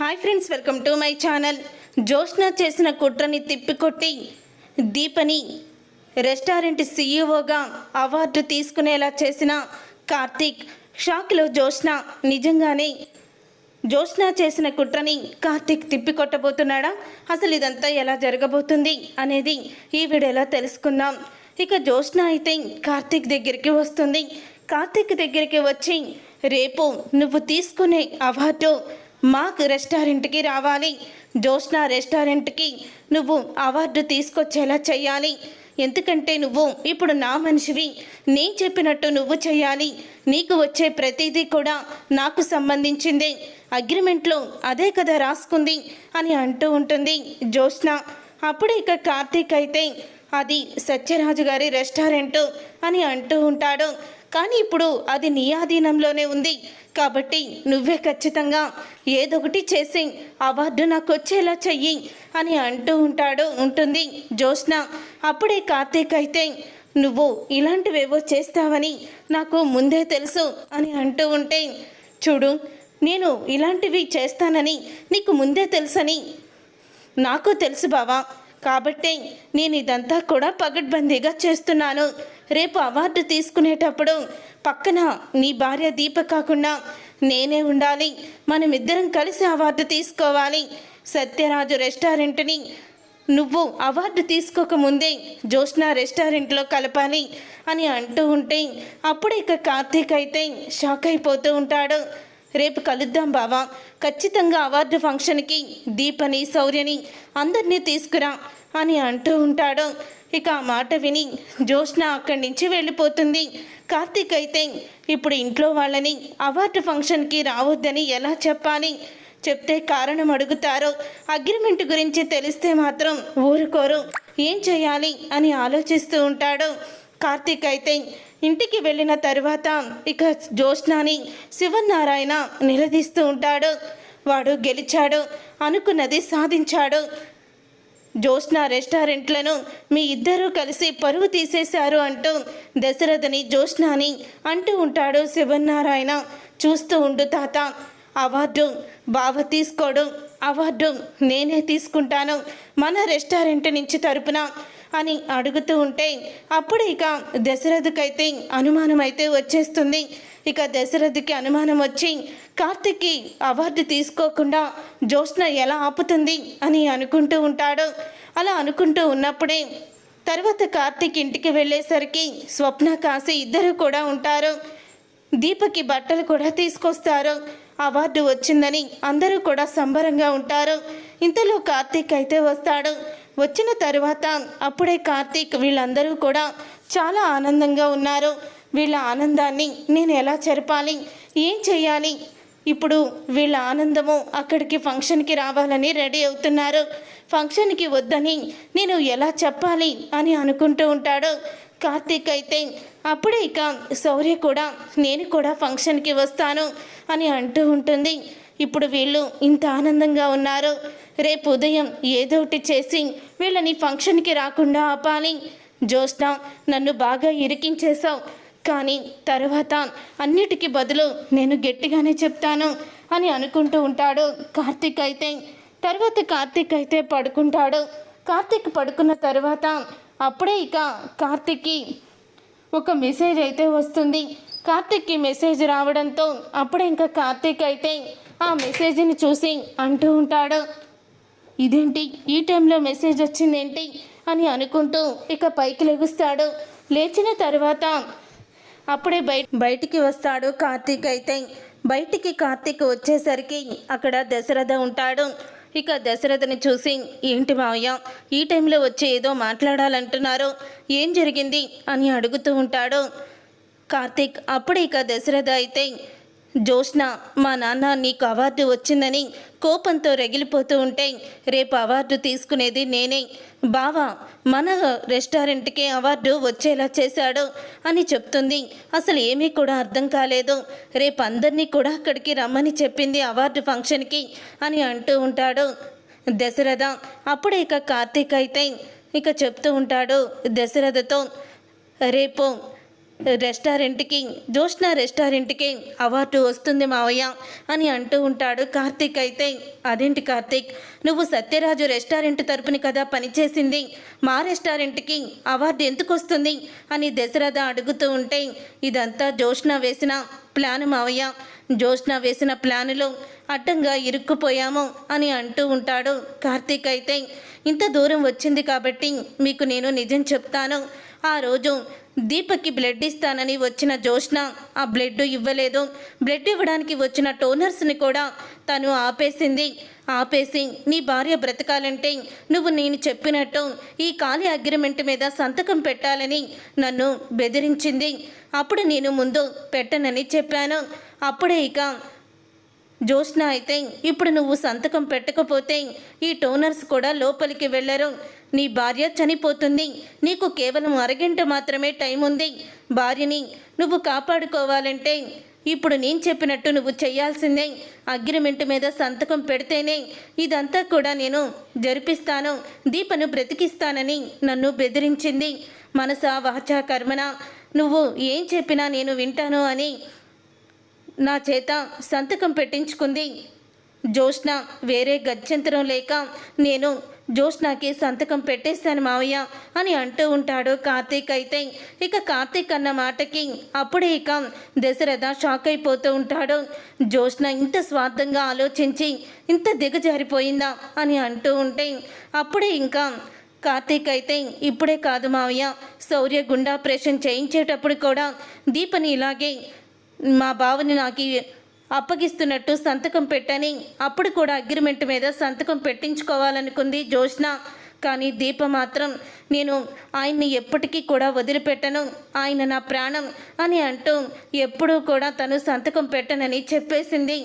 Hi friends, welcome to my channel. Joshna చేసిన కుట్రని తిప్పికొట్టి దీపని restaurant సీఈఓగా award తీసుకునేలా చేసిన కార్తీక్. షాక్లో జోష్న. నిజంగానే జోష్న చేసిన కుట్రని కార్తీక్ తిప్పికొట్టబోతున్నాడా? అసలు ఇదంతా ఎలా జరగబోతుంది అనేది ఈ వీడియోలో తెలుసుకుందాం. ఇక జోష్న అయితే కార్తీక్ దగ్గరికి వస్తుంది. కార్తీక్ దగ్గరికి వచ్చి, రేపు నువ్వు తీసుకునే అవార్డు మాక్ రెస్టారెంట్కి రావాలి. జోష్న రెస్టారెంట్కి నువ్వు అవార్డు తీసుకొచ్చేలా చెయ్యాలి. ఎందుకంటే నువ్వు ఇప్పుడు నా మనిషివి. నేను చెప్పినట్టు నువ్వు చెయ్యాలి. నీకు వచ్చే ప్రతిదీ కూడా నాకు సంబంధించిందే. అగ్రిమెంట్లో అదే కదా రాసుకుంది అని అంటూ ఉంటుంది జోష్న. అప్పుడు ఇక కార్తీక్ అయితే, అది సత్యరాజు గారి రెస్టారెంటు అని అంటూ ఉంటాడు. కానీ ఇప్పుడు అది నీ ఆధీనంలోనే ఉంది కాబట్టి నువ్వే ఖచ్చితంగా ఏదొకటి చేసి అవార్డు నాకు వచ్చేలా చెయ్యి అని అంటూ ఉంటుంది జోష్న. అప్పుడే కార్తీక్ అయితే, నువ్వు ఇలాంటివేవో చేస్తావని నాకు ముందే తెలుసు అని అంటూ ఉంటే, చూడు, నేను ఇలాంటివి చేస్తానని నీకు ముందే తెలుసని నాకు తెలుసు బావా. కాబట్టి నేను ఇదంతా కూడా పగడ్బందీగా చేస్తున్నాను. రేపు అవార్డు తీసుకునేటప్పుడు పక్కన నీ భార్య దీప కాకుండా నేనే ఉండాలి. మనమిద్దరం కలిసి అవార్డు తీసుకోవాలి. సత్యరాజు రెస్టారెంట్ని నువ్వు అవార్డు తీసుకోకముందే జోష్న రెస్టారెంట్లో కలపాలి అని అంటూ ఉంటే, అప్పుడు ఇక కార్తీక్ అయితే షాక్ అయిపోతూ ఉంటాడు. రేపు కలుద్దాం బావా. ఖచ్చితంగా అవార్డు ఫంక్షన్కి దీపని, శౌర్యని అందరినీ తీసుకురా అని అంటూ ఉంటాడు. ఇక ఆ మాట విని జోష్న అక్కడి నుంచి వెళ్ళిపోతుంది. కార్తీక్ అయితే, ఇప్పుడు ఇంట్లో వాళ్ళని అవార్డు ఫంక్షన్కి రావద్దని ఎలా చెప్పాలి? చెప్తే కారణం అడుగుతారు. అగ్రిమెంట్ గురించి తెలిస్తే మాత్రం ఊరుకోరు. ఏం చేయాలి అని ఆలోచిస్తూ ఉంటాడు. కార్తీక్ అయితే ఇంటికి వెళ్ళిన తరువాత ఇక జోష్నాని శివనారాయణ నిలదీస్తూ ఉంటాడు. వాడు గెలిచాడు, అనుకున్నది సాధించాడు. జోష్న రెస్టారెంట్లను మీ ఇద్దరూ కలిసి పరువు తీసేశారు అంటూ దశరథని జోష్నాని అంటూ ఉంటాడు శివనారాయణ. చూస్తూ ఉండు తాత, అవార్డు బావ తీసుకోడు, అవార్డు నేనే తీసుకుంటాను మన రెస్టారెంట్ నుంచి తరపున అని అడుగుతూ ఉంటే, అప్పుడు ఇక దశరథకైతే అనుమానం అయితే వచ్చేస్తుంది. ఇక దశరథకి అనుమానం వచ్చి, కార్తిక్కి అవార్డు తీసుకోకుండా జోష్న ఎలా ఆపుతుంది అని అనుకుంటూ ఉంటాడు. అలా అనుకుంటూ ఉన్నప్పుడే తర్వాత కార్తిక్ ఇంటికి వెళ్ళేసరికి స్వప్న, కాశీ ఇద్దరు కూడా ఉంటారు. దీపకి బట్టలు కూడా తీసుకొస్తారు. అవార్డు వచ్చిందని అందరూ కూడా సంబరంగా ఉంటారు. ఇంతలో కార్తీక్ అయితే వస్తాడు. వచ్చిన తరువాత అప్పుడే కార్తీక్, వీళ్ళందరూ కూడా చాలా ఆనందంగా ఉన్నారు. వీళ్ళ ఆనందాన్ని నేను ఎలా జరపాలి, ఏం చేయాలి? ఇప్పుడు వీళ్ళ ఆనందము అక్కడికి ఫంక్షన్కి రావాలని రెడీ అవుతున్నారు. ఫంక్షన్కి వద్దని నేను ఎలా చెప్పాలి అని అనుకుంటూ ఉంటాడు కార్తీక్ అయితే. అప్పుడే ఇక శౌర్య కూడా, నేను కూడా ఫంక్షన్కి వస్తాను అని అంటూ ఉంటుంది. ఇప్పుడు వీళ్ళు ఇంత ఆనందంగా ఉన్నారు. రేపు ఉదయం ఏదో ఒకటి చేసి వీళ్ళని ఫంక్షన్కి రాకుండా ఆపాలి. జోష్న, నన్ను బాగా ఇరికించేశావు, కానీ తర్వాత అన్నిటికీ బదులు నేను గట్టిగానే చెప్తాను అని అనుకుంటూ ఉంటాడు కార్తీక్ అయితే. తర్వాత కార్తీక్ అయితే పడుకుంటాడు. కార్తీక్ పడుకున్న తర్వాత అప్పుడే ఇక కార్తీక్కి ఒక మెసేజ్ అయితే వస్తుంది. కార్తీక్కి మెసేజ్ రావడంతో అప్పుడే ఇంకా కార్తీక్ అయితే ఆ మెసేజ్ని చూసి అంటూ ఉంటాడు, ఇదేంటి ఈ టైంలో మెసేజ్ వచ్చిందేంటి అని అనుకుంటూ ఇక పైకి లెగుస్తాడు. లేచిన తర్వాత అప్పుడే బయటికి వస్తాడు కార్తీక్ అయితే. బయటికి కార్తీక్ వచ్చేసరికి అక్కడ దశరథ ఉంటాడు. ఇక దశరథని చూసి, ఏంటి మావయ్య ఈ టైంలో వచ్చి ఏదో మాట్లాడాలంటున్నారు, ఏం జరిగింది అని అడుగుతూ ఉంటాడు కార్తీక్. అప్పుడు ఇక దశరథ అయితే, జోష్న, మా నాన్న నీకు అవార్డు వచ్చిందని కోపంతో రగిలిపోతూ ఉంటే, రేపు అవార్డు తీసుకునేది నేనే. బావా మన రెస్టారెంట్కి అవార్డు వచ్చేలా చేశాడు అని చెప్తుంది. అసలు ఏమీ కూడా అర్థం కాలేదు. రేపు అందరినీ కూడా అక్కడికి రమ్మని చెప్పింది అవార్డు ఫంక్షన్కి అని అంటూ ఉంటాడు దశరథ. అప్పుడే ఇక కార్తీక్ అయితే ఇక చెప్తూ ఉంటాడు దశరథతో, రేపు రెస్టారెంట్కి జోష్నా రెస్టారెంట్కి అవార్డు వస్తుంది మావయ్య అని అంటూ ఉంటాడు కార్తీక్. అయితే అదేంటి కార్తీక్, నువ్వు సత్యరాజు రెస్టారెంట్ తరపున కదా పనిచేసింది, మా రెస్టారెంట్కి అవార్డు ఎందుకు వస్తుంది అని దశరథ అడుగుతూ ఉంటే, ఇదంతా జోష్నా వేసిన ప్లాన్ మావయ్య, జోష్నా వేసిన ప్లానులో అడ్డంగా ఇరుక్కుపోయాము అని అంటూ ఉంటాడు కార్తీక్. అయితే ఇంత దూరం వచ్చింది కాబట్టి మీకు నేను నిజం చెప్తాను. ఆ రోజు దీపక్కి బ్లడ్ ఇస్తానని వచ్చిన జోష్న ఆ బ్లడ్ ఇవ్వలేదు. బ్లడ్ ఇవ్వడానికి వచ్చిన టోనర్స్ని కూడా తను ఆపేసి నీ భార్య బ్రతకాలంటే నువ్వు నేను చెప్పినట్టు ఈ ఖాళీ అగ్రిమెంట్ మీద సంతకం పెట్టాలని నన్ను బెదిరించింది. అప్పుడు నేను ముందు పెట్టనని చెప్పాను. అప్పుడే ఇక జోష్న అయితే ఇప్పుడు నువ్వు సంతకం పెట్టకపోతే ఈ టోనర్స్ కూడా లోపలికి వెళ్ళరు, నీ భార్య చనిపోతుంది, నీకు కేవలం అరగంట మాత్రమే టైం ఉంది, భార్యని నువ్వు కాపాడుకోవాలంటే ఇప్పుడు నేను చెప్పినట్టు నువ్వు చేయాల్సిందే, అగ్రిమెంట్ మీద సంతకం పెడితేనే ఇదంతా కూడా నేను జరిపిస్తాను, దీపను బ్రతికిస్తానని నన్ను బెదిరించింది. మనసా వాచా కర్మన నువ్వు ఏం చెప్పినా నేను వింటాను అని నా చేత సంతకం పెట్టించుకుంది జోష్న. వేరే గత్యంతరం లేక నేను జోష్నాకి సంతకం పెట్టేశాను మావయ్య అని అంటూ ఉంటాడు కార్తీక్. అయితే ఇక కార్తీక్ అన్న మాటకి అప్పుడే ఇక దశరథ షాక్ అయిపోతూ ఉంటాడు. జోష్న ఇంత స్వార్థంగా ఆలోచించి ఇంత దిగజారిపోయిందా అని అంటూ ఉంటే అప్పుడే ఇంకా కార్తీక్ అయితే ఇప్పుడే కాదు మావయ్య, శౌర్య గుండా ఆపరేషన్ చేయించేటప్పుడు కూడా దీపని ఇలాగే మా బావని నాకు అప్పగిస్తున్నట్టు సంతకం పెట్టని అప్పుడు కూడా అగ్రిమెంట్ మీద సంతకం పెట్టించుకోవాలనుకుంది జోష్న. కానీ దీప మాత్రం నేను ఆయన్ని ఎప్పటికీ కూడా వదిలిపెట్టను, ఆయన నా ప్రాణం అని అంటూ ఎప్పుడూ కూడా తను సంతకం పెట్టనని చెప్పేసింది.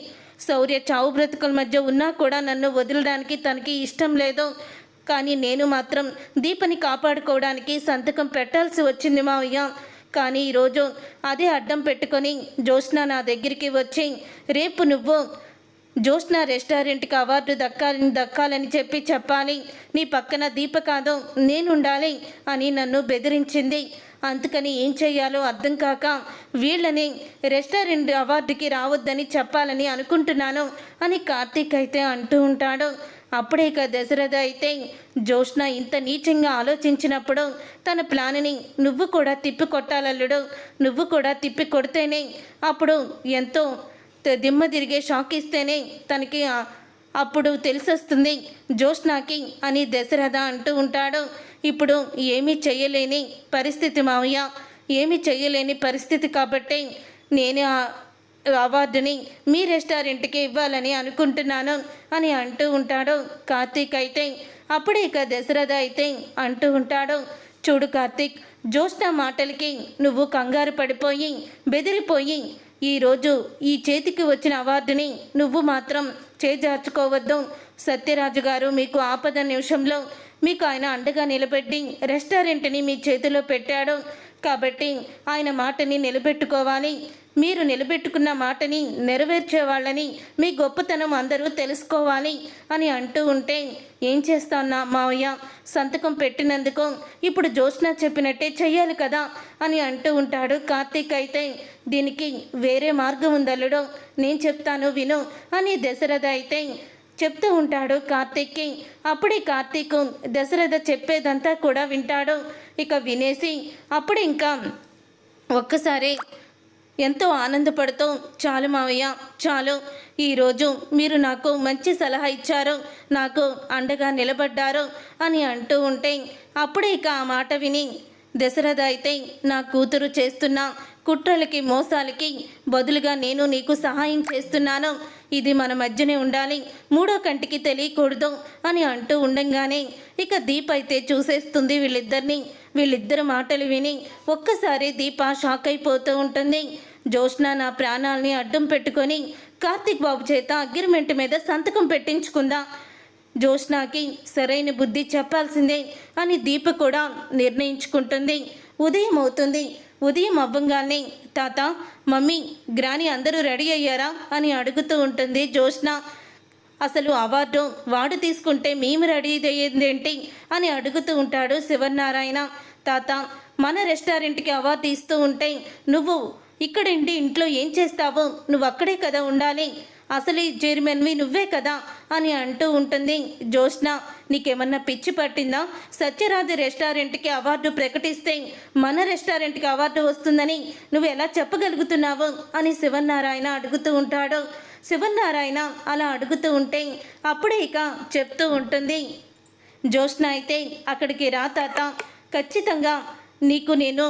శౌర్య చావు బ్రతుకుల మధ్య ఉన్నా కూడా నన్ను వదలడానికి తనకి ఇష్టం లేదు. కానీ నేను మాత్రం దీపని కాపాడుకోవడానికి సంతకం పెట్టాల్సి వచ్చింది మావయ్య. కానీ ఈరోజు అదే అడ్డం పెట్టుకొని జోష్న నా దగ్గరికి వచ్చి రేపు నువ్వు జోష్న రెస్టారెంట్కి అవార్డు దక్కాలని చెప్పాలి, నీ పక్కన దీప కాదు నేనుండాలి అని నన్ను బెదిరించింది. అందుకని ఏం చెయ్యాలో అర్థం కాక వీళ్ళని రెస్టారెంట్ అవార్డుకి రావద్దని చెప్పాలని అనుకుంటున్నాను అని కార్తీక్ అయితే అంటూ ఉంటాడు. అప్పుడే ఇక దశరథ అయితే జోష్న ఇంత నీచంగా ఆలోచించినప్పుడు తన ప్లాన్ని నువ్వు కూడా తిప్పి కొట్టాలల్లుడు, నువ్వు కూడా తిప్పి కొడితేనే అప్పుడు ఎంతో దిమ్మ తిరిగే షాక్ ఇస్తేనే తనకి అప్పుడు తెలిసొస్తుంది జోష్నాకి అని దశరథ అంటూ ఉంటాడు. ఇప్పుడు ఏమీ చెయ్యలేని పరిస్థితి మావయ్య, ఏమీ చెయ్యలేని పరిస్థితి కాబట్టి నేను అవార్డుని మీ రెస్టారెంట్కి ఇవ్వాలని అనుకుంటున్నాను అని అంటూ ఉంటాడు కార్తీక్. అయితే అప్పుడే ఇక దశరథ అయితే అంటూ ఉంటాడు, చూడు కార్తీక్, జోష్న మాటలకి నువ్వు కంగారు పడిపోయి బెదిరిపోయి ఈరోజు ఈ చేతికి వచ్చిన అవార్డుని నువ్వు మాత్రం చేజార్చుకోవద్దు. సత్యరాజు గారు మీకు ఆపద నిమిషంలో మీకు ఆయన అండగా నిలబెట్టి రెస్టారెంట్ని మీ చేతిలో పెట్టాడు కాబట్టి ఆయన మాటని నిలబెట్టుకోవాలి. మీరు నిలబెట్టుకున్న మాటని నెరవేర్చే వాళ్ళని మీ గొప్పతనం అందరూ తెలుసుకోవాలి అని అంటూ ఉంటే ఏం చేస్తానా మావయ్య, సంతకం పెట్టినందుకు ఇప్పుడు జోష్న చెప్పినట్టే చెయ్యాలి కదా అని అంటూ ఉంటాడు కార్తీక్. అయితే దీనికి వేరే మార్గం ఉందల్లుడు, నేను చెప్తాను విను అని దశరథ అయితే చెప్తూ ఉంటాడు కార్తీక్కి. అప్పుడే కార్తీక్ దశరథ చెప్పేదంతా కూడా వింటాడు. ఇక వినేసి అప్పుడు ఇంకా ఒక్కసారి ఎంతో ఆనందపడుతూ చాలు మావయ్య చాలు, ఈరోజు మీరు నాకు మంచి సలహా ఇచ్చారు, నాకు అండగా నిలబడ్డారు అని అంటూ ఉంటే అప్పుడే ఇక ఆ మాట విని దశరథ అయితే నా కూతురు చేస్తున్న కుట్రలకి మోసాలకి బదులుగా నేను నీకు సహాయం చేస్తున్నాను, ఇది మన మధ్యనే ఉండాలి, మూడో కంటికి తెలియకూడదు అని అంటూ ఉండంగానే ఇక దీప అయితే చూసేస్తుంది వీళ్ళిద్దరు మాటలు విని ఒక్కసారి దీప షాక్ అయిపోతూ ఉంటుంది. జోష్న నా ప్రాణాలని అడ్డం పెట్టుకొని కార్తీక్ బాబు చేత అగ్రిమెంట్ మీద సంతకం పెట్టించుకుందా, జోష్నాకి సరైన బుద్ధి చెప్పాల్సిందే అని దీప కూడా నిర్ణయించుకుంటుంది. ఉదయం అవుతుంది. ఉదయం అవ్వంగానే తాత, మమ్మీ, గ్రాని అందరూ రెడీ అయ్యారా అని అడుగుతూ ఉంటుంది జోష్న. అసలు అవార్డు వాడు తీసుకుంటే మేము రెడీ అయ్యేదేంటి అని అడుగుతూ ఉంటాడు శివనారాయణ. తాత, మన రెస్టారెంట్కి అవార్డు ఇస్తూ ఉంటే నువ్వు ఇక్కడేంటి, ఇంట్లో ఏం చేస్తావు, నువ్వు అక్కడే కదా ఉండాలి, అసలు ఈ చైర్మన్వి నువ్వే కదా అని అంటూ ఉంటుంది. జ్యోత్స్న, నీకేమన్నా పిచ్చి పట్టిందా? సత్యరాజు రెస్టారెంట్కి అవార్డు ప్రకటిస్తే మన రెస్టారెంట్కి అవార్డు వస్తుందని నువ్వు ఎలా చెప్పగలుగుతున్నావు అని శివనారాయణ అడుగుతూ ఉంటాడు. శివనారాయణ అలా అడుగుతూ ఉంటే అప్పుడే ఇక చెప్తూ ఉంటుంది జ్యోత్స్న అయితే, అక్కడికి రా తాత, ఖచ్చితంగా నీకు నేను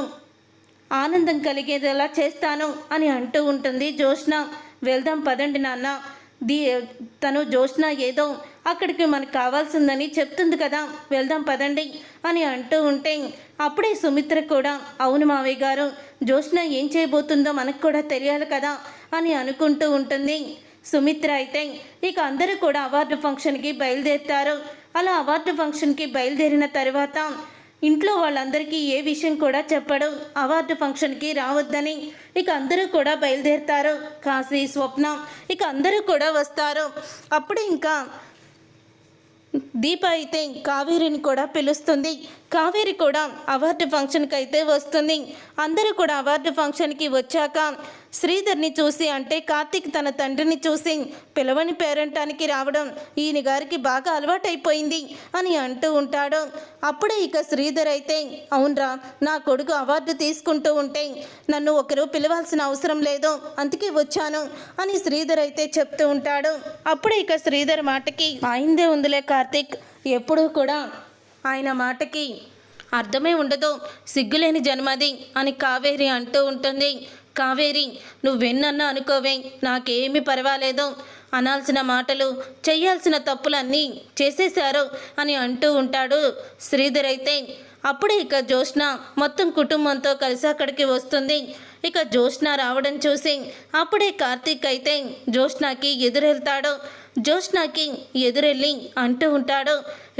ఆనందం కలిగేలా చేస్తాను అని అంటూ ఉంటుంది జ్యోత్స్న. వెళ్దాం పదండి నాన్న, తను జ్యోత్స్న ఏదో అక్కడికి మనకు కావాల్సిందని చెప్తుంది కదా, వెళ్దాం పదండి అని అంటూ ఉంటే అప్పుడే సుమిత్ర కూడా, అవును మావయ్య గారు, జ్యోత్స్న ఏం చేయబోతుందో మనకు కూడా తెలియాలి కదా అని అనుకుంటూ ఉంటుంది. సుమిత్ర అయితే ఇక అందరూ కూడా అవార్డు ఫంక్షన్కి బయలుదేరుతారు. అలా అవార్డు ఫంక్షన్కి బయలుదేరిన తర్వాత ఇంట్లో వాళ్ళందరికీ ఏ విషయం కూడా చెప్పడు, అవార్డు ఫంక్షన్కి రావద్దని. ఇక అందరూ కూడా బయలుదేరుతారు. కాశీ, స్వప్న ఇక అందరూ కూడా వస్తారు. అప్పుడు ఇంకా దీప అయితే కావేరిని కూడా పిలుస్తుంది. కావేరి కూడా అవార్డు ఫంక్షన్కి అయితే వస్తుంది. అందరూ కూడా అవార్డు ఫంక్షన్కి వచ్చాక శ్రీధర్ని చూసి, అంటే కార్తీక్ తన తండ్రిని చూసి, పిలవని పేరంటానికి రావడం ఈయన గారికి బాగా అలవాటైపోయింది అని అంటూ ఉంటాడు. అప్పుడే ఇక శ్రీధర్ అయితే, అవునరా, నా కొడుకు అవార్డు తీసుకుంటూ ఉంటే నన్ను ఒకరు పిలవాల్సిన అవసరం లేదు, అందుకే వచ్చాను అని శ్రీధర్ అయితే చెప్తూ ఉంటాడు. అప్పుడే ఇక శ్రీధర్ మాటకి, ఆయిందే ఉందిలే కార్తీక్, ఎప్పుడూ కూడా ఆయన మాటకి అర్థమే ఉండదు, సిగ్గులేని జన్మది అని కావేరి అంటూ ఉంటుంది. కావేరి, నువ్వెన్నన్నా అనుకోవే, నాకేమీ పర్వాలేదు, అనాల్సిన మాటలు, చెయ్యాల్సిన తప్పులన్నీ చేసేశారు అని అంటూ ఉంటాడు శ్రీధర్ అయితే. అప్పుడే ఇక జ్యోత్స్న మొత్తం కుటుంబంతో కలిసి అక్కడికి వస్తుంది. ఇక జ్యోత్స్న రావడం చూసి అప్పుడే కార్తీక్ అయితే జ్యోత్స్నకి ఎదురెళ్తాడు. జ్యోత్స్నకి ఎదురెళ్ళి అంటూ ఉంటాడు,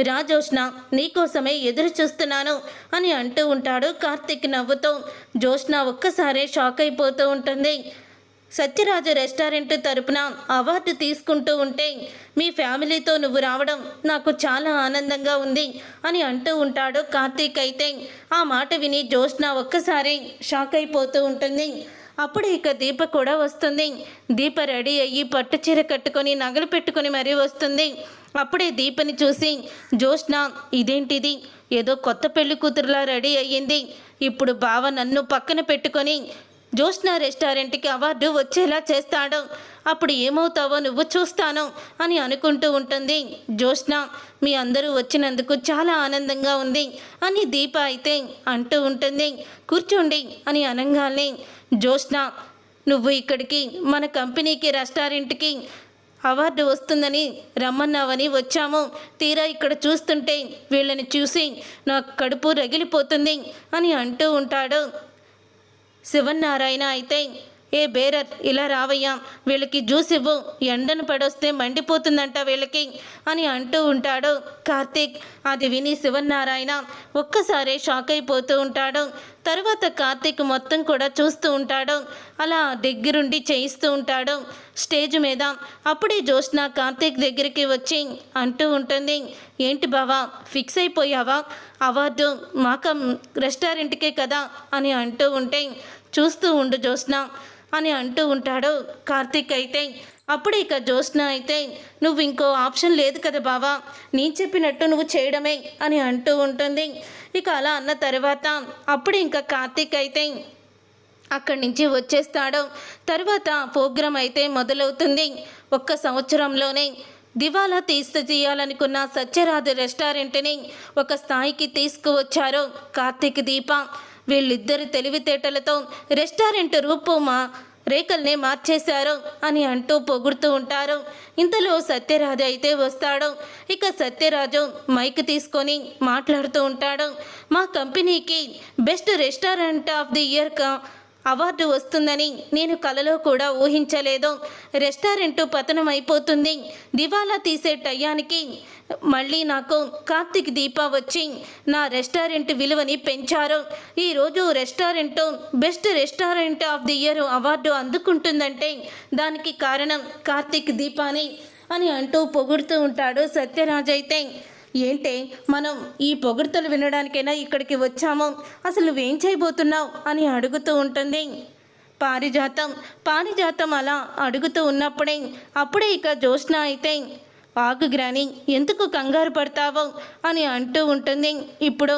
రా జ్యోత్స్న, నీకోసమే ఎదురు చూస్తున్నాను అని అంటూ ఉంటాడు కార్తీక్ నవ్వుతూ. జ్యోత్స్న ఒక్కసారే షాక్ అయిపోతూ ఉంటుంది. సత్యరాజు రెస్టారెంట్ తరపున అవార్డు తీసుకుంటూ ఉంటే మీ ఫ్యామిలీతో నువ్వు రావడం నాకు చాలా ఆనందంగా ఉంది అని అంటూ ఉంటాడు కార్తీక్ అయితే. ఆ మాట విని జ్యోత్స్న ఒక్కసారి షాక్ అయిపోతూ ఉంటుంది. అప్పుడు ఇక దీప కూడా వస్తుంది. దీప రెడీ అయ్యి పట్టు చీర కట్టుకొని నగలు పెట్టుకొని మరీ వస్తుంది. అప్పుడే దీపని చూసి జ్యోత్స్న, ఇదేంటిది, ఏదో కొత్త పెళ్లి కూతురులా రెడీ అయ్యింది, ఇప్పుడు బావ నన్ను పక్కన పెట్టుకొని జ్యోత్స్న రెస్టారెంట్కి అవార్డు వచ్చేలా చేస్తాడు, అప్పుడు ఏమవుతావో నువ్వు చూస్తాను అని అనుకుంటూ ఉంటుంది. జ్యోత్స్న, మీ అందరూ వచ్చినందుకు చాలా ఆనందంగా ఉంది అని దీప అయితే అంటూ ఉంటుంది. కూర్చోండి అని అనగానే, జ్యోత్స్న, నువ్వు ఇక్కడికి మన కంపెనీకి రెస్టారెంట్కి అవార్డు వస్తుందని రమ్మన్నావని వచ్చాము, తీరా ఇక్కడ చూస్తుంటే వీళ్ళని చూసి నా కడుపు రగిలిపోతుంది అని అంటూ ఉంటాడు శివనారాయణ అయితే. ఏ బేరర్, ఇలా రావయ్యా, వీళ్ళకి జ్యూస్ ఇవ్వు, ఎండను పడొస్తే మండిపోతుందంట వీళ్ళకి అని అంటూ ఉంటాడు కార్తీక్. అది విని శివనారాయణ ఒక్కసారే షాక్ అయిపోతూ ఉంటాడు. తర్వాత కార్తీక్ మొత్తం కూడా చూస్తూ ఉంటాడు. అలా దగ్గరుండి చేయిస్తూ ఉంటాడు స్టేజ్ మీద. అప్పుడే జ్యోత్స్న కార్తీక్ దగ్గరికి వచ్చి అంటూ ఉంటుంది, ఏంటి బావా, ఫిక్స్ అయిపోయావా, అవార్డు మాక రెస్టారెంట్కే కదా అని అంటూ ఉంటే, చూస్తూ ఉండు జ్యోత్స్న అని అంటూ ఉంటాడు కార్తీక్ అయితే. అప్పుడు ఇక జ్యోత్స్న అయితే, నువ్వు ఇంకో ఆప్షన్ లేదు కదా బావా, నేను చెప్పినట్టు నువ్వు చేయడమే అని అంటూ ఉంటుంది. ఇక అలా అన్న తర్వాత అప్పుడు ఇంకా కార్తీక్ అయితే అక్కడి నుంచి వచ్చేస్తాడు. తర్వాత ప్రోగ్రాం అయితే మొదలవుతుంది. 1 సంవత్సరంలోనే దివాలా తీయాలనుకున్న సత్యరాజు రెస్టారెంట్ని ఒక స్థాయికి తీసుకువచ్చారు కార్తీక్, దీప. వీళ్ళిద్దరి తెలివితేటలతో రెస్టారెంట్ రూపుమా రేఖల్ని మార్చేశారు అని అంటూ పొగుడుతూ ఉంటారు. ఇంతలో సత్యరాజు అయితే వస్తాడు. ఇక సత్యరాజు మైక్ తీసుకొని మాట్లాడుతూ ఉంటాడు, మా కంపెనీకి best restaurant of the year award వస్తుందని నేను కలలో కూడా ఊహించలేదు. రెస్టారెంట్ పతనం అయిపోతుంది, దివాలా తీసే టయానికి మళ్ళీ నాకు కార్తీక్, దీప వచ్చి నా రెస్టారెంట్ విలువని పెంచారు. ఈరోజు restaurant best restaurant of the year award అందుకుంటుందంటే దానికి కారణం కార్తీక్, దీపాని అని అంటూ పొగుడుతూ ఉంటాడు సత్యరాజ్ అయితే. ఏంటే మనం ఈ పొగడ్తలు వినడానికైనా ఇక్కడికి వచ్చాము, అసలు నువ్వేం చేయబోతున్నావు అని అడుగుతూ ఉంటుంది పారిజాతం. పారిజాతం అలా అడుగుతూ అప్పుడే ఇక జ్యోత్స్న అయితే ఆగు గ్రాని, ఎందుకు కంగారు పడతావో అని అంటూ ఉంటుంది. ఇప్పుడు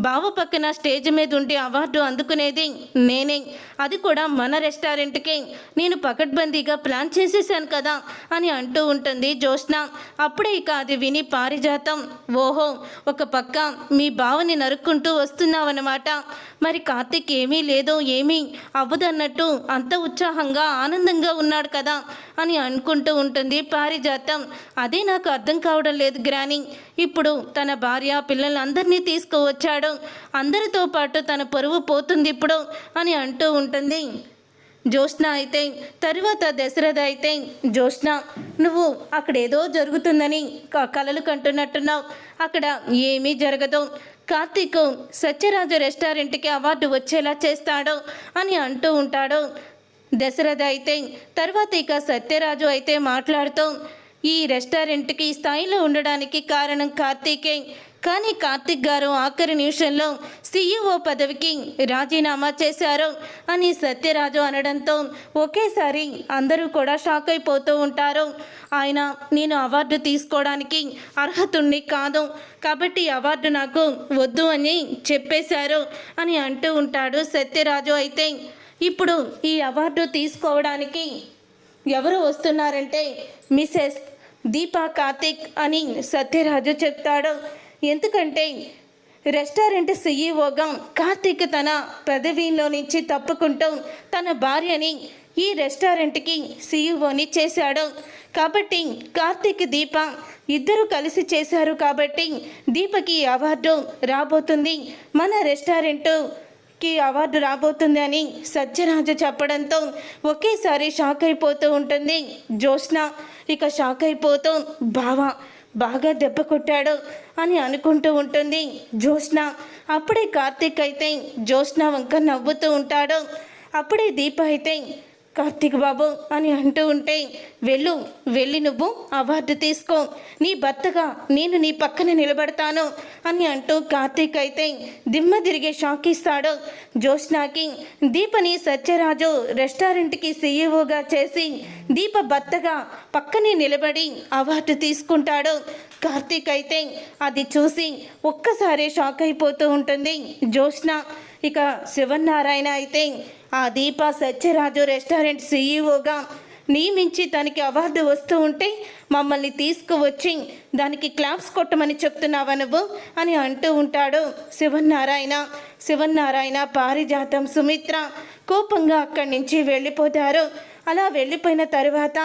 బావ పక్కన స్టేజ్ మీద ఉండి అవార్డు అందుకునేది నేనే, అది కూడా మన రెస్టారెంట్కి నేను పకడ్బందీగా ప్లాన్ చేసేసాను కదా అని అంటూ ఉంటుంది జ్యోత్స్న. అప్పుడే ఇక అది విని పారిజాతం, ఓహో ఒక పక్క మీ బావని నరుక్కుంటూ వస్తున్నావన్నమాట, మరి కార్తీక్ ఏమీ లేదో ఏమీ అవ్వదన్నట్టు అంత ఉత్సాహంగా ఆనందంగా ఉన్నాడు కదా అని అనుకుంటూ ఉంటుంది పారిజాతం. అదే నాకు అర్థం కావడం లేదు గ్రాని, ఇప్పుడు తన భార్య పిల్లలందరినీ తీసుకువచ్చాడు, అందరితో పాటు తన పరువు పోతుంది ఇప్పుడు అని అంటూ ఉంటుంది జ్యోత్స్న. అయితే తరువాత దశరథ అయితే, జ్యోత్స్న నువ్వు అక్కడ ఏదో జరుగుతుందని కలలు కంటున్నట్టున్నావు, అక్కడ ఏమీ జరగదు, కార్తీక్ సత్యరాజు రెస్టారెంట్కి అవార్డు వచ్చేలా చేస్తాడు అని అంటూ ఉంటాడు దశరథ. అయితే తర్వాత ఇక సత్యరాజు అయితే మాట్లాడుతూ, ఈ రెస్టారెంట్కి ఈ స్థాయిలో ఉండడానికి కారణం కార్తీకే, కానీ కార్తీక్ గారు ఆఖరి నిమిషంలో CEO పదవికి రాజీనామా చేశారు అని సత్యరాజు అనడంతో ఒకేసారి అందరూ కూడా షాక్ అయిపోతూ ఉంటారు. ఆయన నేను అవార్డు తీసుకోవడానికి అర్హతుణ్ణి కాదు, కాబట్టి అవార్డు నాకు వద్దు అని చెప్పేశారు అని అంటూ ఉంటాడు సత్యరాజు. అయితే ఇప్పుడు ఈ అవార్డు తీసుకోవడానికి ఎవరు వస్తున్నారంటే మిసెస్ దీపా కార్తిక్ అని సత్యరాజు చెప్తాడు. ఎందుకంటే రెస్టారెంట్ CEOగా కార్తిక్ తన పదవిలో నుంచి తప్పుకుంటూ తన భార్యని ఈ రెస్టారెంట్కి CEOని చేశాడు, కాబట్టి కార్తిక్ దీప ఇద్దరు కలిసి చేశారు, కాబట్టి దీపకి అవార్డు రాబోతుంది, మన రెస్టారెంట్కి అవార్డు రాబోతుంది అని సత్యరాజు చెప్పడంతో ఒకేసారి షాక్ అయిపోతూ ఉంటుంది జ్యోత్స్న. ఇక షాక్ అయిపోతూ బాగా దెబ్బ కొట్టాడు అని అనుకుంటూ ఉంటుంది జ్యోత్స్న. అప్పుడే కార్తీక్ అయితే జ్యోత్స్న వంక నవ్వుతూ ఉంటాడు. అప్పుడే దీప అయితే కార్తీక్ బాబు అని అంటూ ఉంటే, వెళ్ళి నువ్వు అవార్డు తీసుకో, నీ భర్తగా నేను నీ పక్కన నిలబడతాను అని అంటూ కార్తీక్ అయితే దిమ్మ తిరిగే షాక్ ఇస్తాడు జ్యోత్స్నకి. దీపని సత్యరాజు రెస్టారెంట్కి CEOగా చేసి దీప భర్తగా పక్కనే నిలబడి అవార్డు తీసుకుంటాడు కార్తీక్. అయితే అది చూసి ఒక్కసారి షాక్ అయిపోతూ ఉంటుంది జ్యోత్స్న. ఇక శివనారాయణ అయితే ఆ దీప సత్యరాజు రెస్టారెంట్ CEOగా నియమించి తనకి అవార్డు వస్తూ ఉంటే మమ్మల్ని తీసుకువచ్చి దానికి క్లాప్స్ కొట్టమని చెప్తున్నావా నువ్వు అని అంటూ ఉంటాడు శివనారాయణ పారిజాతం సుమిత్ర కోపంగా అక్కడి నుంచి వెళ్ళిపోతారు. అలా వెళ్ళిపోయిన తర్వాత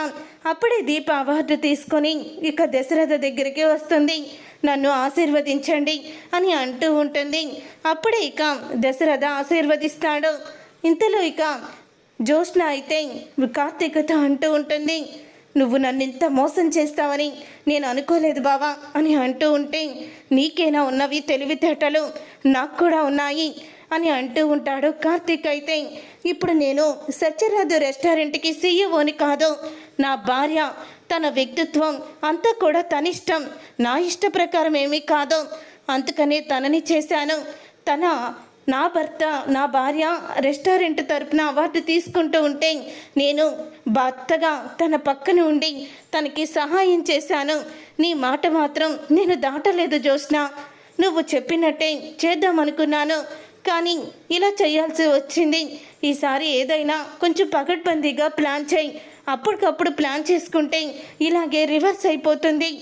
అప్పుడే దీప అవార్డు తీసుకొని ఇక దశరథ దగ్గరికి వస్తుంది. నన్ను ఆశీర్వదించండి అని అంటూ ఉంటుంది. అప్పుడే ఇక దశరథ ఆశీర్వదిస్తాడు. ఇంతలో ఇక జ్యోత్స్న అయితే కార్తీకతో అంటూ ఉంటుంది, నువ్వు నన్ను ఇంత మోసం చేస్తావని నేను అనుకోలేదు బావా అని అంటూ ఉంటే, నీకేనా ఉన్నవి తెలివితేటలు, నాకు కూడా ఉన్నాయి అని అంటూ ఉంటాడు కార్తీక్. అయితే ఇప్పుడు నేను సత్యరాజు రెస్టారెంట్కి CEOని కాదు, నా భార్య తన వ్యక్తిత్వం అంతా కూడా తనిష్టం, నా ఇష్ట ప్రకారం ఏమీ కాదు, అందుకనే తనని చేశాను. నా భర్త నా భార్య రెస్టారెంట్ తరపున అవార్డు తీసుకుంటూ ఉంటే నేను భర్తగా తన పక్కన ఉండి తనకి సహాయం చేశాను. నీ మాట మాత్రం నేను దాటలేదు జ్యోత్స్న, నువ్వు చెప్పినట్టే చేద్దామనుకున్నాను, కానీ ఇలా చేయాల్సి వచ్చింది. ఈసారి ఏదైనా కొంచెం పకడ్బందీగా ప్లాన్ చేయి, అప్పటికప్పుడు ప్లాన్ చేసుకుంటే ఇలాగే రివర్స్ అయిపోతుంది.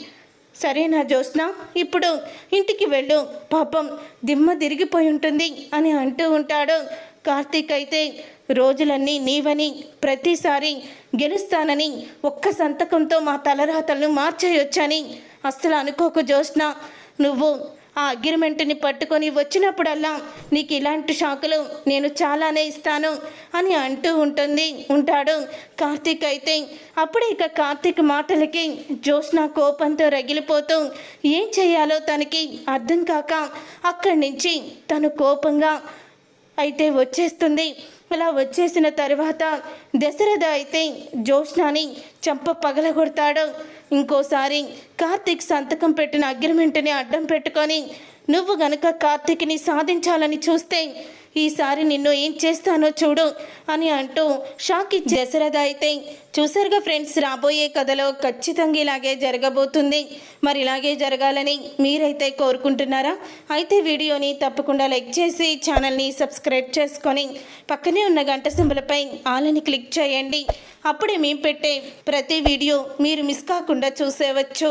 సరేనా జ్యోత్స్న, ఇప్పుడు ఇంటికి వెళ్ళు, పాపం దిమ్మ తిరిగిపోయి ఉంటుంది అని అంటూ ఉంటాడు కార్తీక్. అయితే రోజులన్నీ నీవని, ప్రతిసారి గెలుస్తానని ఒక్క సంతకంతో మా తలరాతలను మార్చేయొచ్చని అస్సలు అనుకోకు జ్యోత్స్న. నువ్వు ఆ అగ్రిమెంట్ని పట్టుకొని వచ్చినప్పుడల్లా నీకు ఇలాంటి షాకులు నేను చాలానే ఇస్తాను అని అంటూ ఉంటాడు కార్తీక్. అయితే అప్పుడే ఇక కార్తీక్ మాటలకి జ్యోత్స్న కోపంతో రగిలిపోతూ ఏం చేయాలో తనకి అర్థం కాక అక్కడి నుంచి తను కోపంగా అయితే వచ్చేస్తుంది. అలా వచ్చేసిన తర్వాత దశరథ అయితే జ్యోత్స్నాని చంప పగలగొడతాడు. ఇంకోసారి కార్తీక్ సంతకం పెట్టిన అగ్రిమెంట్ని అడ్డం పెట్టుకొని నువ్వు గనక కార్తీక్ని సాధించాలని చూస్తే ఈసారి నిన్ను ఏం చేస్తానో చూడు అని అంటూ షాక్ ఇచ్చి దశరథ అయితే చూసారుగా ఫ్రెండ్స్, రాబోయే కథలో ఖచ్చితంగా ఇలాగే జరగబోతుంది. మరి ఇలాగే జరగాలని మీరైతే కోరుకుంటున్నారా? అయితే వీడియోని తప్పకుండా లైక్ చేసి ఛానల్ని సబ్స్క్రైబ్ చేసుకొని పక్కనే ఉన్న గంట సింబలపై ఆలని క్లిక్ చేయండి. అప్పుడే మేము పెట్టే ప్రతి వీడియో మీరు మిస్ కాకుండా చూసేవచ్చు.